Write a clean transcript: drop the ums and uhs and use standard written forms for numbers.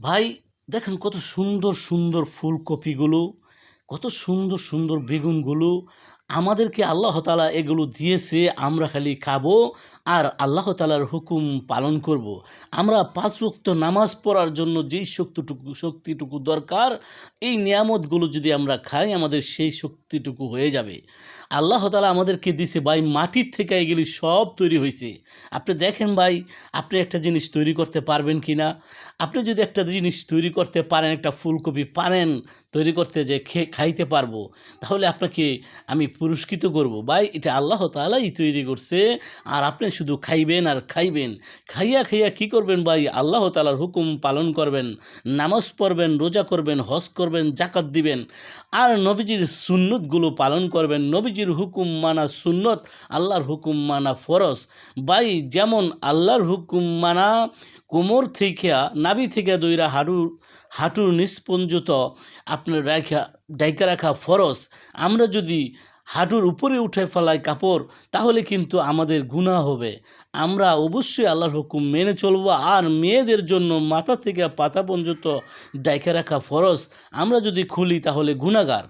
ভাই দেখেন কত সুন্দর সুন্দর ফুলকপিগুলো, কত সুন্দর সুন্দর বেগুনগুলো আমাদেরকে আল্লাহ তাআলা এগুলো দিয়েছে। আমরা খালি খাবো আর আল্লাহ তাআলার হুকুম পালন করব। আমরা ৫ ওয়াক্ত নামাজ পড়ার জন্য যেই শক্তিটুকু দরকার, এই নিয়ামতগুলো যদি আমরা খাই আমাদের সেই শক্তিটুকু হয়ে যাবে। আল্লাহ তাআলা আমাদেরকে দিছে ভাই, মাটির থেকে এগুলি সব তৈরি হইছে। আপনি দেখেন ভাই, আপনি একটা জিনিস তৈরি করতে পারবেন কিনা? আপনি যদি একটা জিনিস তৈরি করতে পারেন, একটা ফুলকপি পারেন তৈরি করতে, যে খাইতে পারবো, তাহলে আপনাকে আমি পুরস্কৃত করব। ভাই এটা আল্লাহ তাআলাই তৈরি করছে, আর আপনি শুধু খাইবেন আর খাইবেন। খাইয়া খাইয়া কি করবেন ভাই? আল্লাহ তাআলার হুকুম পালন করবেন, নামাজ পড়বেন, রোজা করবেন, হজ করবেন, জাকাত দিবেন, আর নবীজির সুন্নতগুলো পালন করবেন। নবীজির হুকুম মানা সুন্নত, আল্লাহর হুকুম মানা ফরজ। ভাই যেমন আল্লাহর হুকুম মানা কোমর থেকে, নাভি থেকে দইরা হাঁটুর নিচ পর্যন্ত আপনার ডাইকা রাখা ফরজ। আমরা যদি হাঁটুর উপরে উঠে ফেলাই কাপড়, তাহলে কিন্তু আমাদের গুনাহ হবে। আমরা অবশ্যই আল্লাহর হুকুম মেনে চলব। আর মেয়েদের জন্য মাথা থেকে পাতা পর্যন্ত ডাইকা রাখা ফরজ। আমরা যদি খুলি তাহলে গুনাহগার।